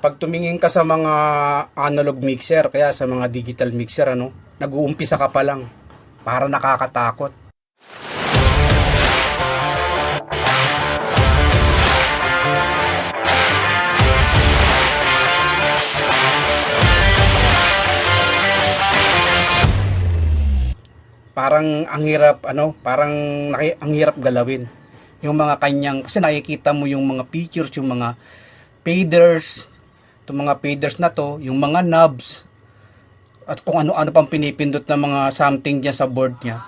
Pag tumingin ka sa mga analog mixer, kaya sa mga digital mixer, nag-uumpisa ka pa lang. Para nakakatakot. Parang ang hirap, ang hirap galawin. Yung mga kanyang, kasi nakikita mo yung mga features, yung mga faders, itong mga faders na to, yung mga knobs, at kung ano-ano pang pinipindot na mga something dyan sa board niya.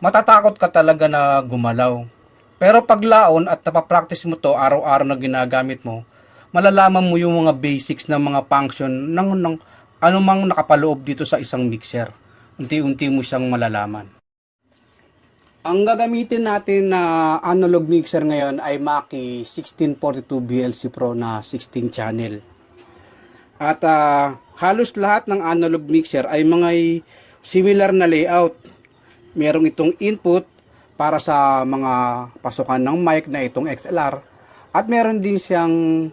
Matatakot ka talaga na gumalaw. Pero pag laon at napapractice mo to, araw-araw na ginagamit mo, malalaman mo yung mga basics ng mga function ng anumang nakapaloob dito sa isang mixer. Unti-unti mo siyang malalaman. Ang gagamitin natin na analog mixer ngayon ay Mackie 1642 BLC Pro na 16 channel. At halos lahat ng analog mixer ay mga similar na layout. Merong itong input para sa mga pasukan ng mic na itong XLR. At meron din siyang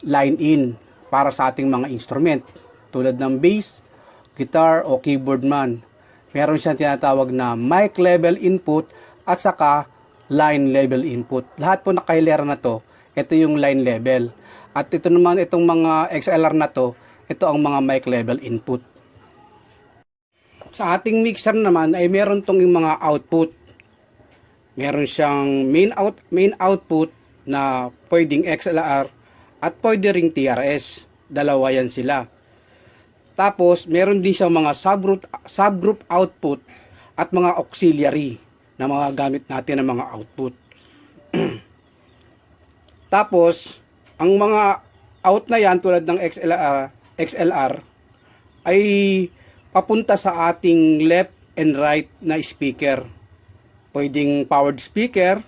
line in para sa ating mga instrument tulad ng bass, guitar o keyboard man. Meron siyang tinatawag na mic level input at saka line level input. Lahat po nakahilera na to. Ito yung line level. At ito naman, itong mga XLR na to, ito ang mga mic level input. Sa ating mixer naman ay meron tong yung mga output. Meron siyang main output na pwedeng XLR at pwede ring TRS. Dalawa yan sila. Tapos, meron din siyang mga subgroup output at mga auxiliary na mga gamit natin ng mga output. Tapos, ang mga out na yan tulad ng XLR ay papunta sa ating left and right na speaker. Pwedeng powered speaker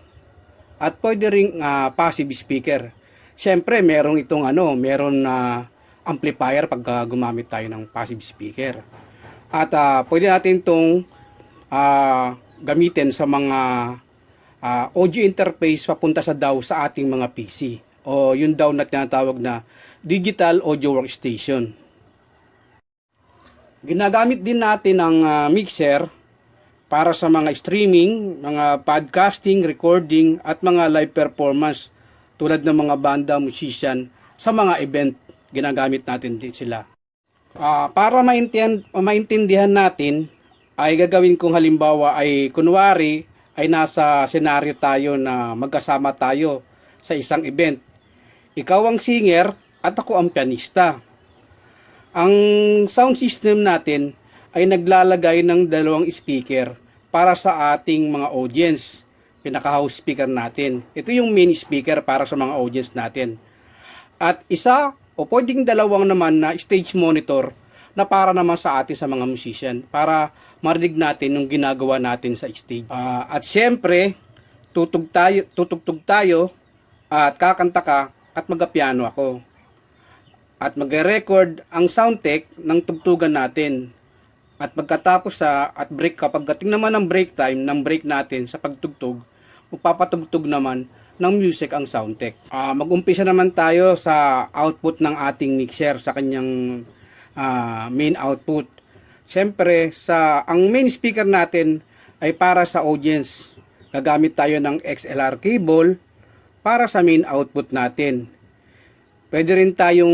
at pwede ring passive speaker. Siyempre, merong itong meron na amplifier pag gumamit tayo ng passive speaker. At pwede natin itong gamitin sa mga audio interface papunta sa DAW sa ating mga PC. O yung DAW na tinatawag na Digital Audio Workstation. Ginagamit din natin ang mixer para sa mga streaming, mga podcasting, recording at mga live performance tulad ng mga banda, musician sa mga event. Ginagamit natin din sila. Para maintindihan natin, ay gagawin kong halimbawa ay kunwari ay nasa senaryo tayo na magkasama tayo sa isang event. Ikaw ang singer at ako ang pianista. Ang sound system natin ay naglalagay ng dalawang speaker para sa ating mga audience. Pinaka-house speaker natin. Ito yung main speaker para sa mga audience natin. At isa o pwedeng dalawang naman na stage monitor na para naman sa atin sa mga musician para marinig natin yung ginagawa natin sa stage. At syempre, tutugtog tayo at kakanta ka at mag-piano ako. At magre-record ang sound tech ng tugtugan natin. At pagkatapos kapag dating naman ng break time, ng break natin sa pagtugtog, magpapatugtog naman ng music ang soundtech. Mag-umpisa naman tayo sa output ng ating mixer sa kanyang main output. Siyempre, ang main speaker natin ay para sa audience. Gagamit tayo ng XLR cable para sa main output natin. Pwede rin tayong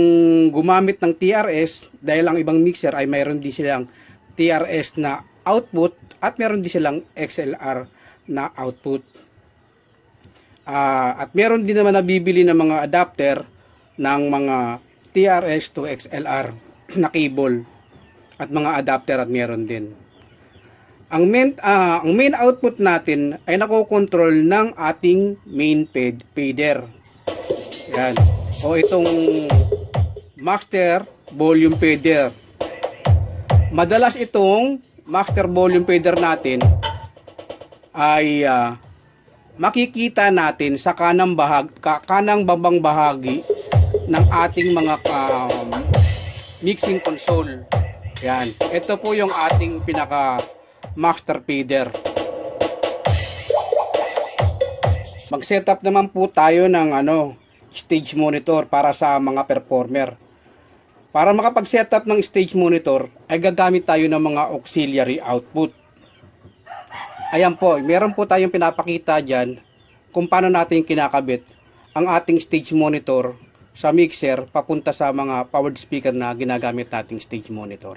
gumamit ng TRS dahil ang ibang mixer ay mayroon din silang TRS na output at mayroon din silang XLR na output. At meron din naman nabibili ng mga adapter ng mga TRS to XLR na cable at mga adapter at meron din. Ang main output natin ay nakokontrol ng ating main fader. Yan. O itong master volume fader. Madalas itong master volume fader natin ay makikita natin sa kanang babang bahagi ng ating mga mixing console. Yan. Ito po yung ating pinaka master fader. Mag-setup naman po tayo ng stage monitor para sa mga performer. Para makapag-setup ng stage monitor, ay gagamit tayo ng mga auxiliary output. Ayan po, meron po tayong pinapakita dyan kung paano natin kinakabit ang ating stage monitor sa mixer papunta sa mga powered speaker na ginagamit nating stage monitor.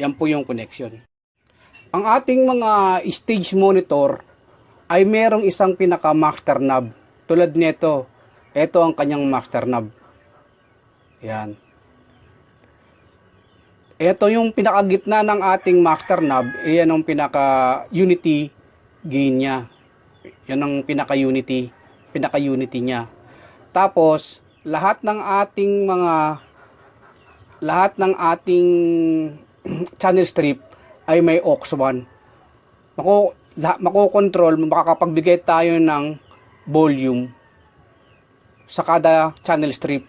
Yan po yung connection. Ang ating mga stage monitor ay merong isang pinaka master knob. Tulad nito, ito ang kanyang master knob. Yan. Ito yung pinakagitna ng ating master knob, yan ang pinaka unity gain niya. Yan ang pinaka unity niya. Tapos lahat ng ating channel strip ay may aux 1. Makokontrol, makakapagbigay tayo ng volume sa kada channel strip.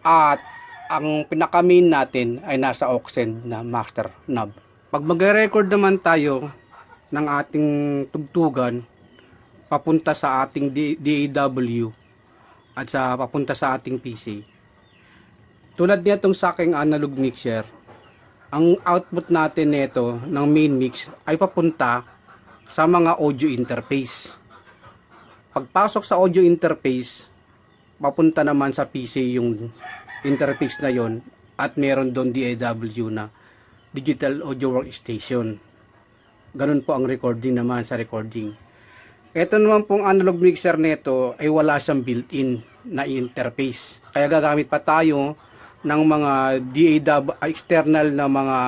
At ang pinaka-main natin ay nasa aux end na master knob. Pag magre-record naman tayo ng ating tugtugan papunta sa ating DAW at papunta sa ating PC, tulad nitong sa aking analog mixer, ang output natin nito ng main mix ay papunta sa mga audio interface. Pagpasok sa audio interface, papunta naman sa PC yung interface na yon, at meron doon DAW na digital audio workstation. Ganun po ang recording naman sa recording. Ito naman pong analog mixer nito ay wala siyang built-in na interface. Kaya gagamit pa tayo ng mga DAW external na mga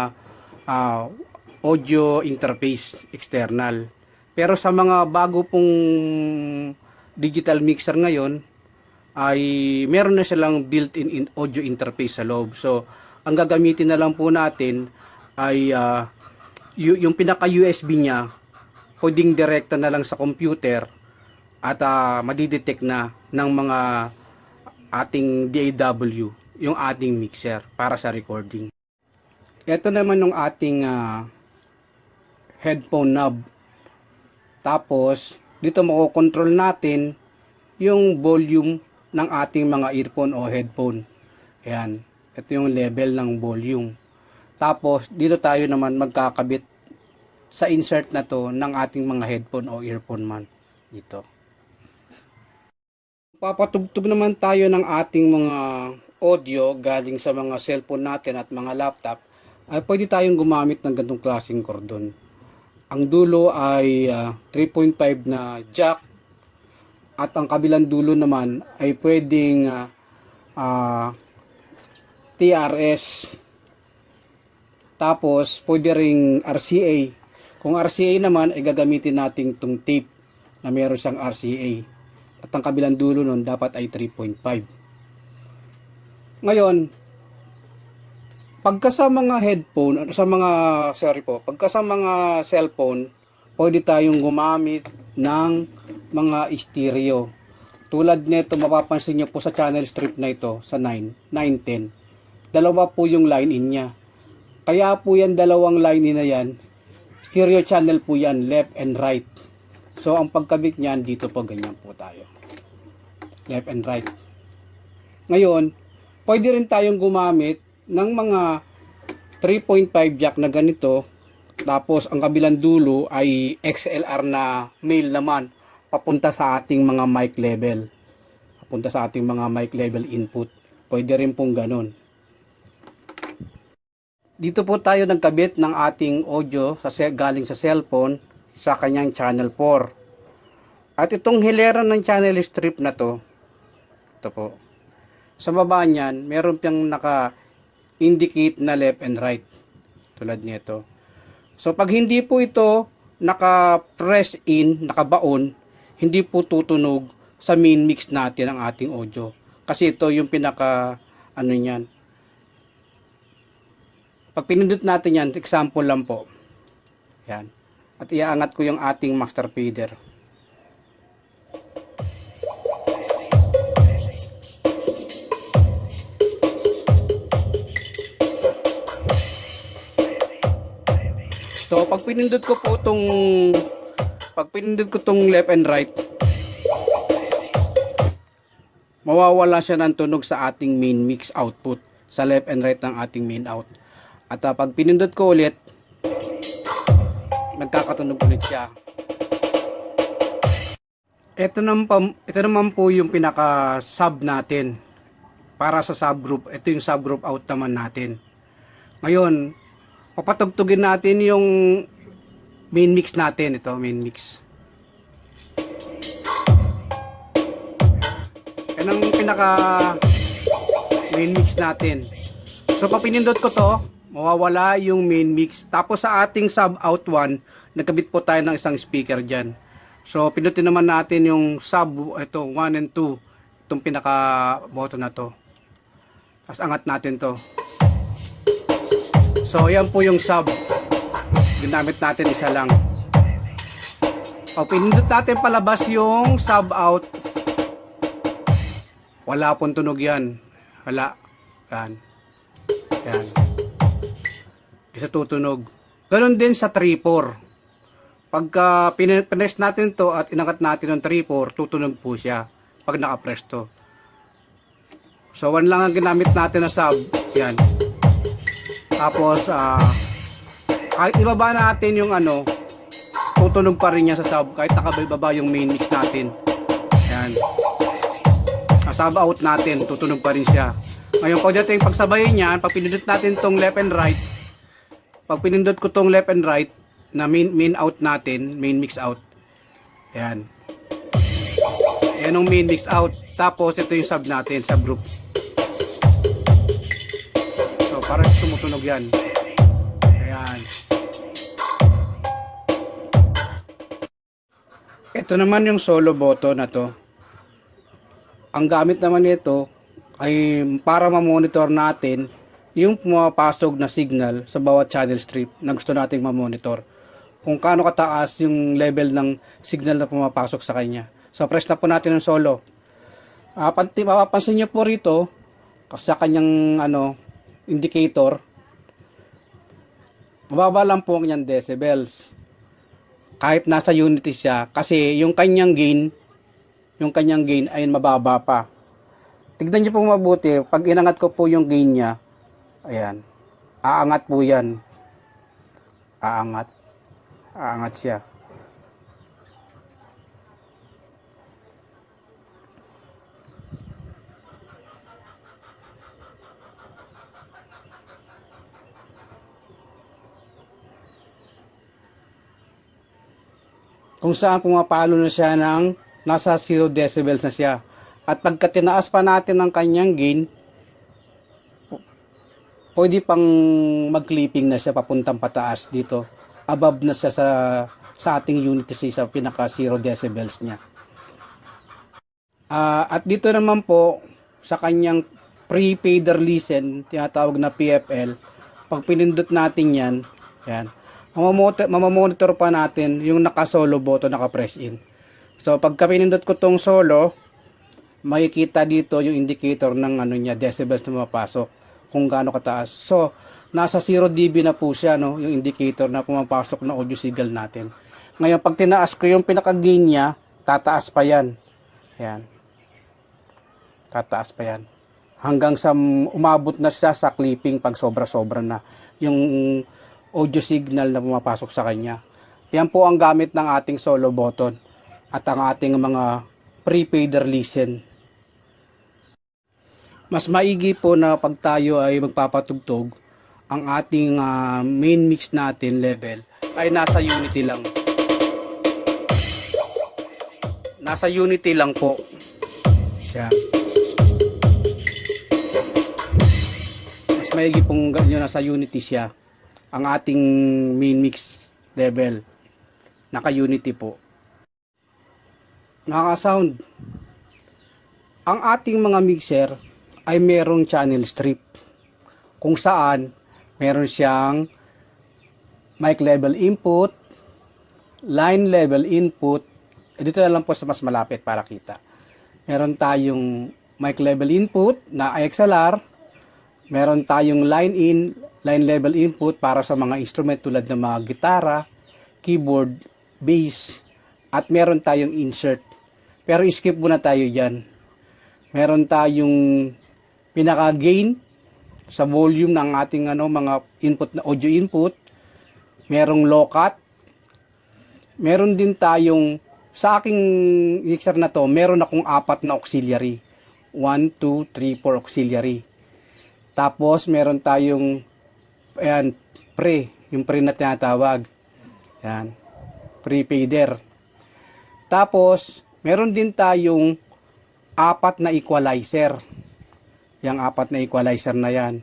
audio interface external. Pero sa mga bago pong digital mixer ngayon ay meron na silang built-in audio interface sa loob. So ang gagamitin na lang po natin ay yung pinaka USB niya, pwedeng direkta na lang sa computer at madidetect na ng mga ating DAW yung ating mixer para sa recording. Ito naman yung ating headphone knob. Tapos dito makokontrol natin yung volume ng ating mga earphone o headphone. Ayan, ito yung level ng volume. Tapos dito tayo naman magkakabit sa insert na to ng ating mga headphone o earphone man dito. Papatugtog naman tayo ng ating mga audio galing sa mga cellphone natin at mga laptop, ay pwede tayong gumamit ng ganitong klaseng cordon. Ang dulo ay 3.5 na jack at ang kabilang dulo naman ay pwedeng TRS. Tapos pwede ring RCA. Kung RCA naman ay gagamitin natin itong tape na meron siyang RCA. At ang kabilang dulo nun dapat ay 3.5. Ngayon, pagka sa mga headphone, pagka sa mga cellphone, pwede tayong gumamit ng mga stereo. Tulad nito, mapapansin nyo po sa channel strip na ito, sa 910. Dalawa po yung line in niya. Kaya po yan, dalawang line in na yan, stereo channel po yan, left and right. So, ang pagkabit niyan, dito po ganyan po tayo. Left and right. Ngayon, pwede rin tayong gumamit ng mga 3.5 jack na ganito. Tapos, ang kabilang dulo ay XLR na male naman, papunta sa ating mga mic level. Papunta sa ating mga mic level input. Pwede rin pong ganun. Dito po tayo nagkabit ng ating audio galing sa cellphone sa kanyang channel 4. At itong hilera ng channel strip na to, ito po, sa baba niyan, meron piyang naka-indicate na left and right. Tulad nito. So, pag hindi po ito naka-press in, nakabaon, hindi po tutunog sa main mix natin ang ating audio. Kasi ito yung pinaka, niyan. Pag pinindot natin yan, example lang po. Yan. At iaangat ko yung ating master fader. So, pag pinindot ko tong left and right, mawawala siya ng tunog sa ating main mix output. sa left and right ng ating main out. At pag pinindot ko ulit, magkakatunog ulit siya. Ito naman po yung pinaka sub natin para sa subgroup. Ito yung subgroup out naman natin. Ngayon, papatugtugin natin yung main mix natin. Ito, main mix. Yan ang pinaka main mix natin. So, pag pinindot ko to, mawawala yung main mix. Tapos sa ating sub out 1, nagkabit po tayo ng isang speaker dyan. So, pindutin naman natin yung sub, ito, 1 and 2. Itong pinaka button na to. Tapos angat natin to. So, yan po yung sub. Ginamit natin isa lang. O, pinindot natin palabas yung sub out. Wala pong tunog yan. Wala. Yan. Yan. Isa tutunog. Ganon din sa 3-4. Pagka pinress natin to at inangat natin ng 3-4, tutunog po siya. Pag naka-press to. So, 1 lang ang ginamit natin na sub. Yan. Tapos, kahit ibaba natin yung ano, tutunog pa rin niya sa sub. Kahit nakababa yung main mix natin. Yan. Sub out natin, tutunog pa rin siya. Ngayon, pagdating pagsabayin niyan, pag pinindot natin tong left and right, pag pinindot ko tong left and right, na main out natin, main mix out. Yan. Yan yung main mix out. Tapos, ito yung sub natin, sub group. So, parang tumutunog yan. Ayan. Ito naman yung solo button na to. Ang gamit naman nito ay para ma-monitor natin yung pumapasok na signal sa bawat channel strip na gusto nating ma-monitor. Kung kaano kataas yung level ng signal na pumapasok sa kanya. So, press na po natin ng solo. Mapapansin nyo po rito, sa kanyang indicator, mababa lang po ang kanyang decibels. Kahit nasa unity siya, kasi yung kanyang gain ay mababa pa. Tignan nyo po mabuti, pag inangat ko po yung gain niya, ayan, aangat po yan. Aangat siya. Kung saan pumapalo na siya ng nasa 0 decibels na siya. At pagka tinaas pa natin ang kanyang gain, pwede pang mag-clipping na siya papuntang pataas dito. Above na siya sa ating unity sa pinaka 0 decibels niya. At dito naman po sa kanyang pre-fader listen, tinatawag na PFL, pag pinindot natin yan, mamamonitor pa natin yung naka-solo button, naka-press in. So pagka pinindot ko tong solo, makikita dito yung indicator ng decibels na mapasok, kung gaano kataas. So nasa 0 dB na po siya, no, yung indicator na pumapasok na audio signal natin. Ngayon, pag tinaas ko yung pinaka-gain niya, tataas pa yan. Ayan. Tataas pa yan. Hanggang sa umabot na siya sa clipping pag sobra-sobra na yung audio signal na pumapasok sa kanya. Yan po ang gamit ng ating solo button at ang ating mga pre-fader listen. Mas maigi po na pag tayo ay magpapatugtog, ang ating main mix natin level ay nasa unity lang. Nasa unity lang po. Yan. Mas maigi pong ganyan, nasa unity siya. Ang ating main mix level. Naka-unity po. Nakaka-sound. Ang ating mga mixer ay merong channel strip. Kung saan meron siyang mic level input, line level input. Dito na lang po sa mas malapit para kita. Meron tayong mic level input na XLR. Meron tayong line in, line level input para sa mga instrument tulad ng mga gitara, keyboard, bass, at meron tayong insert. Pero skip muna tayo dyan. Meron tayong pinaka-gain, sa volume ng ating mga input na audio input. Merong low cut. Meron din tayong, sa aking mixer na to, meron akong 4 na auxiliary. 1, 2, 3, 4 auxiliary. Tapos meron tayong ayan, yung pre na tinatawag. Yan, pre-fader. Tapos meron din tayong 4 na equalizer. Yang 4 na equalizer na yan.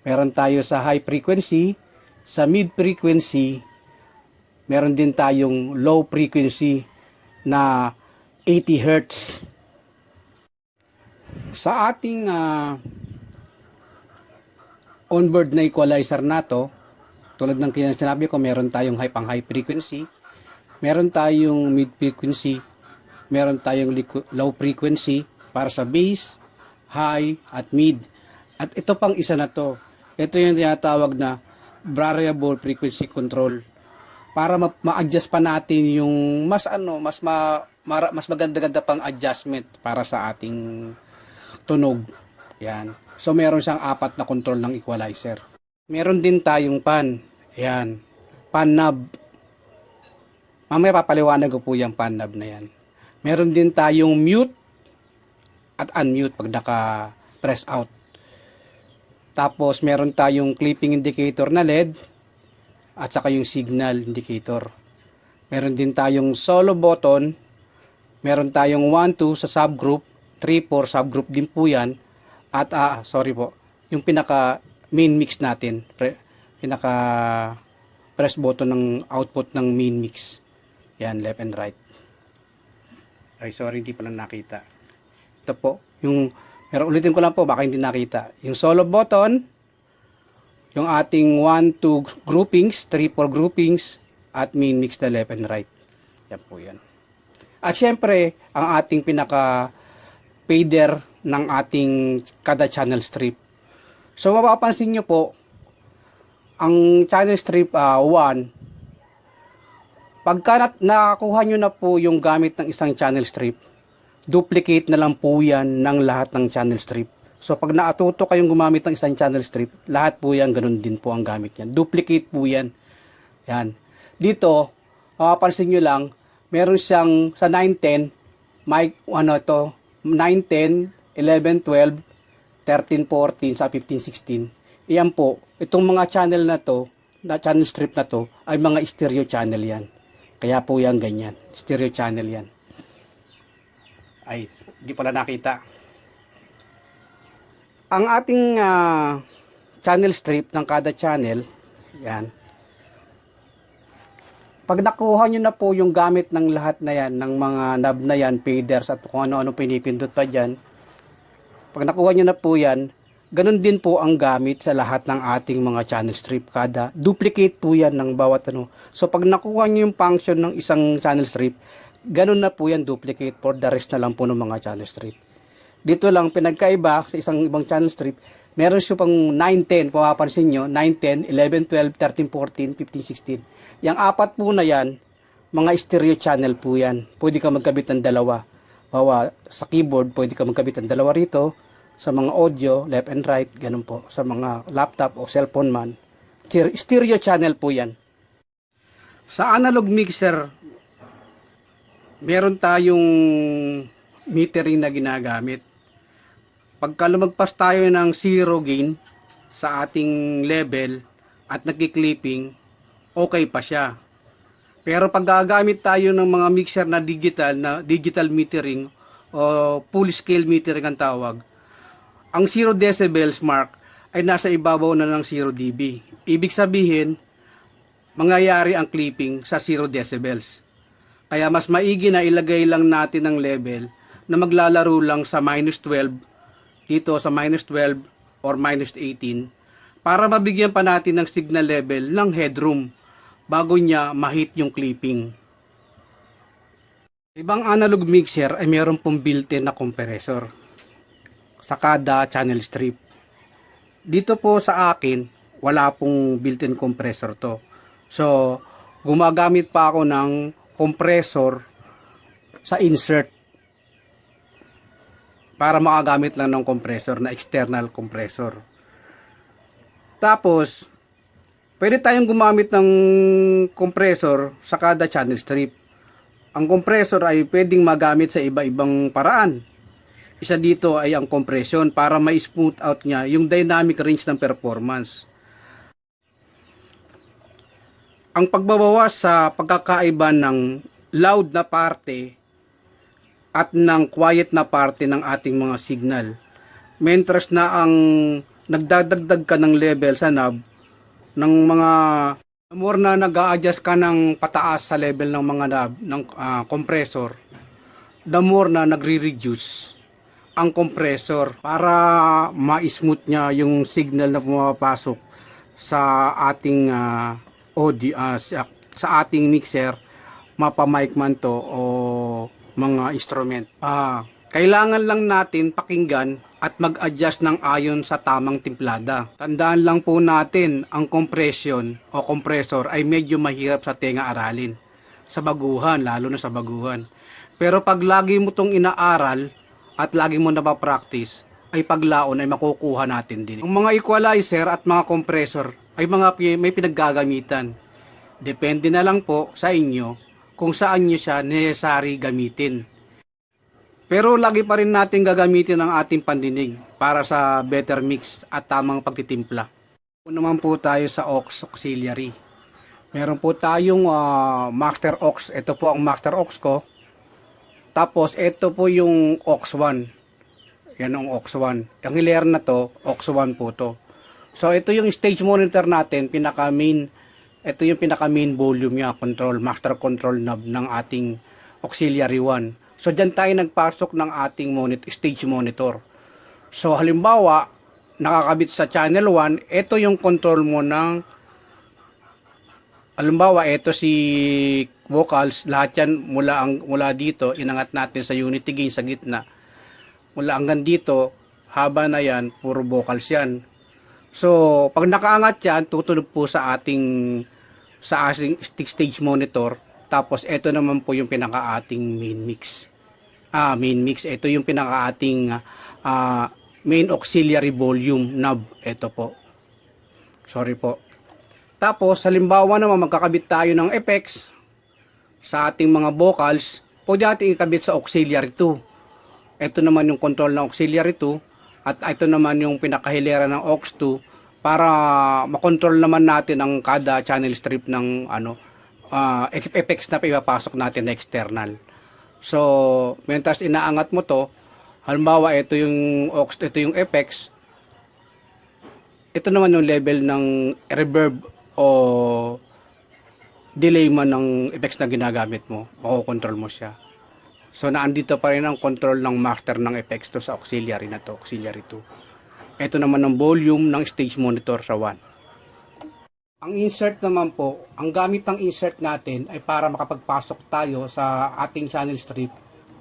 Meron tayo sa high frequency, sa mid frequency, meron din tayong low frequency na 80 Hz. Sa ating onboard na equalizer na to, tulad ng sinabi ko, meron tayong high frequency, meron tayong mid frequency, meron tayong low frequency para sa bass, high at mid. At ito pang isa na to. Ito yung tinatawag na variable frequency control. Para ma-adjust pa natin yung mas maganda-ganda pang adjustment para sa ating tunog. Yan. So meron siyang 4 na control ng equalizer. Meron din tayong pan. Yan. Pan knob. Mamaya papaliwanag ko po yung pan knob na yan. Meron din tayong mute at unmute pag naka-press out. Tapos meron tayong clipping indicator na LED at saka yung signal indicator. Meron din tayong solo button. Meron tayong 1, 2 sa subgroup, 3, 4 subgroup din po yan. At yung pinaka main mix natin, pinaka press button ng output ng main mix. Yan, left and right. Ay, sorry, hindi pa lang nakita. Ito po, pero ulitin ko lang po, baka hindi nakita. Yung solo button, yung ating 1, 2 groupings, 3, 4 groupings, at main mix na left and right. Yan po yan. At syempre, ang ating pinaka fader ng ating kada channel strip. So, mapapansin nyo po, ang channel strip 1, pagka nakakuha nyo na po yung gamit ng isang channel strip, duplicate na lang po yan ng lahat ng channel strip. So, pag naatuto kayong gumamit ng isang channel strip, lahat po yan, ganun din po ang gamit yan. Duplicate po yan. Yan. Dito, mapapansin nyo lang, meron siyang sa 910, 910, 11, 12, 13, 14, sa 15, 16. Iyan po, itong mga channel na to, na channel strip na to, ay mga stereo channel yan. Kaya po yan ganyan. Stereo channel yan. Ay, di pala nakita. Ang ating channel strip ng kada channel, yan. Pag nakuha nyo na po yung gamit ng lahat na yan, ng mga knob na yan, faders at kung ano-ano pinipindot pa dyan, pag nakuha nyo na po yan, ganun din po ang gamit sa lahat ng ating mga channel strip. Kada duplicate po yan ng bawat ano. So pag nakuha nyo yung function ng isang channel strip, ganun na po yan duplicate for the rest na lang po ng mga channel strip. Dito lang pinagkaiba sa isang ibang channel strip, meron siya pang 910, kung mapapansin nyo, 910, 11, 12, 13, 14, 15, 16. Yang 4 po na yan, mga stereo channel po yan. Pwede ka magkabit ng dalawa. Bawa sa keyboard, pwede ka magkabit ng dalawa rito. Sa mga audio, left and right, ganun po. Sa mga laptop o cellphone man, stereo channel po yan. Sa analog mixer, meron tayong metering na ginagamit. Pagka lumagpas tayo ng zero gain sa ating level at nagki-clipping, okay pa siya. Pero pag gagamit tayo ng mga mixer na digital metering o full scale metering ang tawag, ang 0 decibels mark ay nasa ibabaw na ng 0 dB. Ibig sabihin, mangyayari ang clipping sa 0 decibels. Kaya mas maigi na ilagay lang natin ang level na maglalaro lang sa -12, dito sa -12 or -18, para mabigyan pa natin ng signal level ng headroom bago niya ma-hit yung clipping. Ibang analog mixer ay mayroon pong built-in na compressor sa kada channel strip. Dito po sa akin, wala pong built-in compressor to. So, gumagamit pa ako ng compressor sa insert para makagamit lang ng compressor na external compressor. Tapos, pwede tayong gumamit ng compressor sa kada channel strip. Ang compressor ay pwedeng magamit sa iba-ibang paraan. Isa dito ay ang compression para ma-smooth out niya yung dynamic range ng performance. Ang pagbabawas sa pagkakaiba ng loud na parte at ng quiet na parte ng ating mga signal. Mentras na ang nagdadagdag ka ng level sa knob ng mga more na nag-a-adjust ka ng pataas sa level ng mga knob ng compressor, the more na nagre-reduce ang compressor para ma-smooth niya yung signal na pumapasok sa ating audio, sa ating mixer, mapa-mic man to o mga instrument. Kailangan lang natin pakinggan at mag-adjust ng ayon sa tamang timplada. Tandaan lang po natin, ang compression o compressor ay medyo mahirap sa tenga aralin. Sa baguhan, lalo na sa baguhan. Pero pag lagi mo tong inaaral at lagi mo napapractice, ay paglaon ay makukuha natin din. Ang mga equalizer at mga compressor ay may pinaggagamitan. Depende na lang po sa inyo kung saan nyo siya necessary gamitin. Pero lagi pa rin natin gagamitin ang ating pandinig para sa better mix at tamang pagtitimpla. Naman po tayo sa aux auxiliary. Meron po tayong master aux. Ito po ang master aux ko. Tapos ito po yung aux 1. Yan ang aux 1. Ang hilera na to, aux 1 po to. So ito yung stage monitor natin, ito yung pinaka main volume niya, master control knob ng ating auxiliary 1. So dyan tayo nagpasok ng ating stage monitor. So halimbawa, nakakabit sa channel 1, ito yung control mo ng, halimbawa, ito si vocals, lahat yan mula dito, inangat natin sa unity gain sa gitna. Mula hanggang dito, haba na yan, puro vocals yan. So pag nakaangat yan, tutunog po sa ating stage monitor. Tapos ito naman po yung pinaka-ating main mix. Ito yung pinaka-ating main auxiliary volume knob. Ito po. Sorry po. Tapos, halimbawa naman magkakabit tayo ng effects sa ating mga vocals, pwede natin ikabit sa auxiliary 2. Ito naman yung control ng auxiliary 2 at ito naman yung pinakahilera ng aux 2 para makontrol naman natin ang kada channel strip ng effects na ipapasok natin na external. So, mentas inaangat mo to, halimbawa ito yung aux, ito yung effects. Ito naman yung level ng reverb o delay man ng effects na ginagamit mo. Makokontrol mo siya. So, naandito pa rin ang control ng master ng effects to sa auxiliary na to, auxiliary 2. Ito naman ang volume ng stage monitor sa 1. Ang insert naman po, ang gamit ng insert natin ay para makapagpasok tayo sa ating channel strip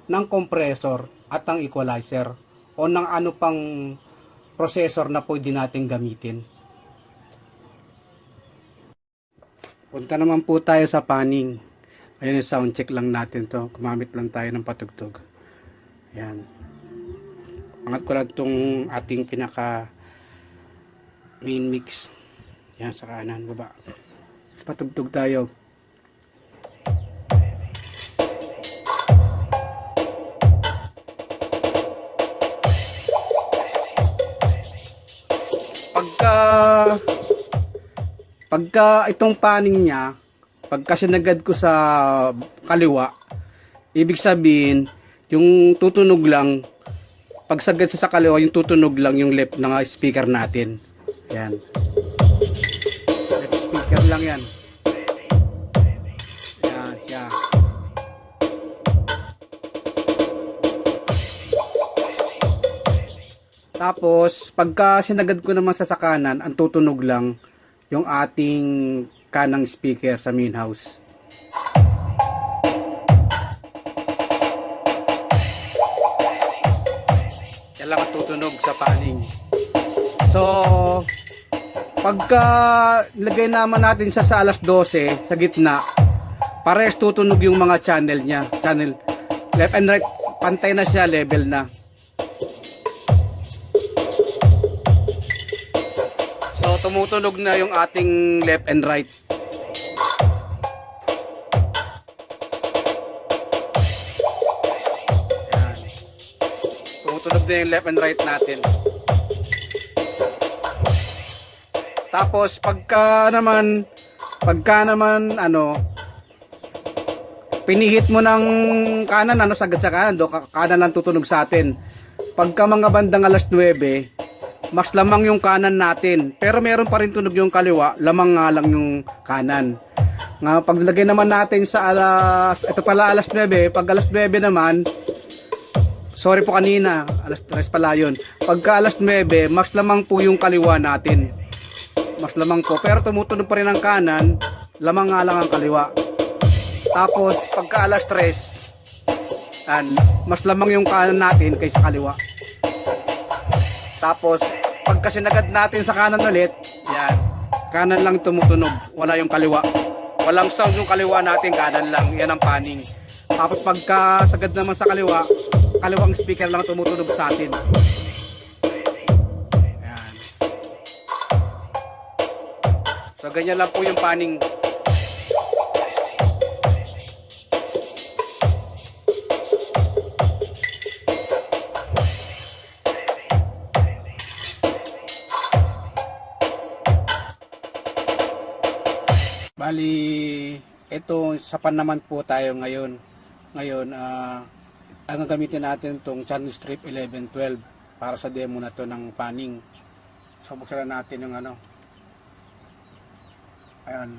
ng compressor at ng equalizer o ng ano pang processor na pwede natin gamitin. Punta naman po tayo sa panning. Ayun, sound check lang natin to. Gumamit lang tayo ng patugtog. Yan. Angat ko lang itong ating pinaka main mix. Yan, sa kanan, baba. Patugtog tayo. Pagka itong panning niya, pagka sinagad ko sa kaliwa, ibig sabihin, yung tutunog lang, pagsagad sa kaliwa, yung tutunog lang yung left ng speaker natin. Yan. Speaker lang yan. Yan siya. Tapos, pagka sinagad ko naman sa sakanan, ang tutunog lang yung ating kanang speaker sa main house. Yan lang ang tutunog sa paning. So, pagka lagay naman natin siya sa alas 12 sa gitna, parehas tutunog yung mga channel niya. Channel left and right, pantay na siya, level na. So tumutunog na yung ating left and right. Ayan. Tumutunog na yung left and right natin. Tapos pagka naman pinihit mo ng kanan, sagad sa kanan, kanan lang tutunog sa atin. Pagka mga bandang alas 9, mas lamang yung kanan natin. Pero meron pa rin tunog yung kaliwa, lamang nga lang yung kanan. Nga paglagay naman natin sa alas 9, pag alas 9 naman, sorry po kanina, alas 3 pala yun. Pagka alas 9, mas lamang po yung kaliwa natin. Mas lamang po, pero tumutunog pa rin ang kanan, lamang nga lang ang kaliwa. Tapos pagka alas 3, mas lamang yung kanan natin kaysa kaliwa. Tapos pagka sinagad natin sa kanan ulit, yan, kanan lang tumutunog, wala yung kaliwa. Walang sound yung kaliwa natin, kanan lang, yan ang panning. Tapos pagka sagad naman sa kaliwa, kaliwang speaker lang tumutunog sa atin. Yan. So ganyan lang po yung panning. Bali, ito sa pan naman po tayo ngayon. Ngayon, ang gagamitin natin itong channel strip 1112 para sa demo na to ng panning. So buksan na natin yung ayan,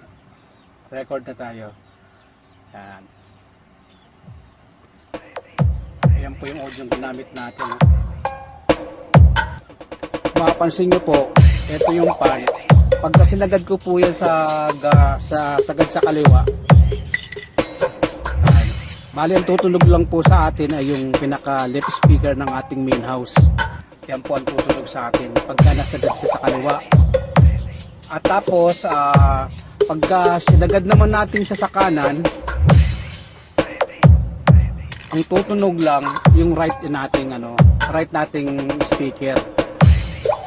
record na tayo. Ayan. Ayan po yung audio ginamit natin. Mapapansin nyo po, ito yung pan. Pagka sinagad ko po yan sagad sa kaliwa, bali ang tutunog lang po sa atin ay yung pinaka left speaker ng ating main house. Yan po ang tutunog sa atin pagka nasagad siya sa kaliwa. At tapos pagka sinagad naman natin siya sa kanan, ang tutunog lang yung right nating speaker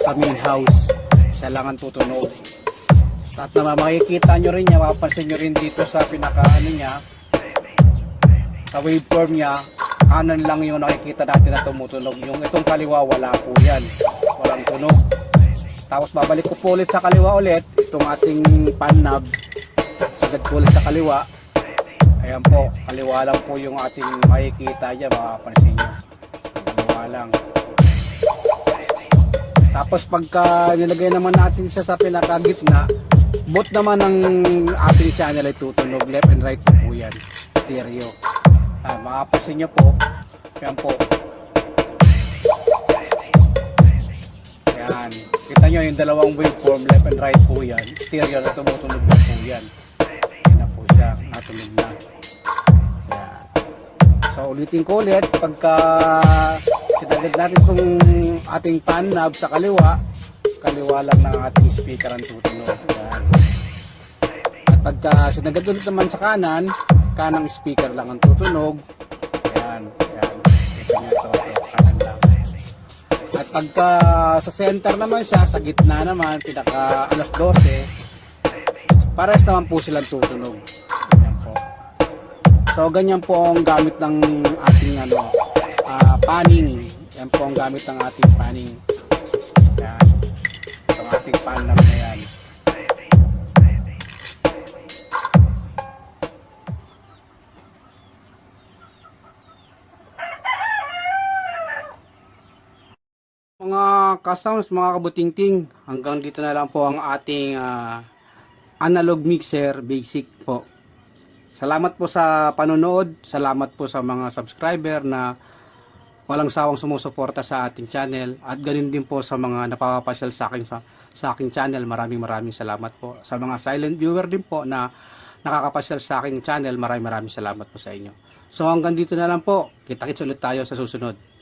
sa main house. Siya lang ang tutunog. At makikita nyo rin niya, mapapansin nyo rin dito sa pinaka niya, sa waveform niya, kanan lang yung nakikita natin na tumutunog. Yung itong kaliwa, wala po yan, walang tunog. Tapos babalik ko po ulit sa kaliwa ulit, itong ating pan knob, sagad ko ulit sa kaliwa. Ayan po, kaliwa lang po yung ating makikita niya, mapapansin nyo, kaliwa lang. Tapos pagka nilagay naman natin siya sa pinakagitna, both naman ng ating channel ay tutunog, left and right po yan, stereo. Makapasin nyo po, yan po. Yan, kita nyo yung dalawang waveform, left and right po yan, stereo na tumutunog na po yan. Yan na po siya, natunog na. Yan. So ulitin ko ulit, pagka sinagad natin itong ating pan knob sa kaliwa lang ng ating speaker ang tutunog. Yan. At pagka sinagad ulit naman sa kanang speaker lang ang tutunog. Yan. Ito nyo ito, kanan lang. At pagka sa center naman siya, sa gitna naman, pinaka alas 12, pares naman po silang tutunog. Yan po. So ganyan po ang gamit ng ating panning. Yan po ang gamit ng ating panning. Yan. Ang ating pan knob na yan. Mga ka-sounds, mga kabutingting, hanggang dito na lang po ang ating analog mixer basic po. Salamat po sa panonood, salamat po sa mga subscriber na walang sawang sumusuporta sa ating channel, at ganin din po sa mga napapasyal sa aking channel. Maraming salamat po. Sa mga silent viewer din po na nakakapasyal sa aking channel, maraming salamat po sa inyo. So hanggang dito na lang po, kita-kits ulit tayo sa susunod.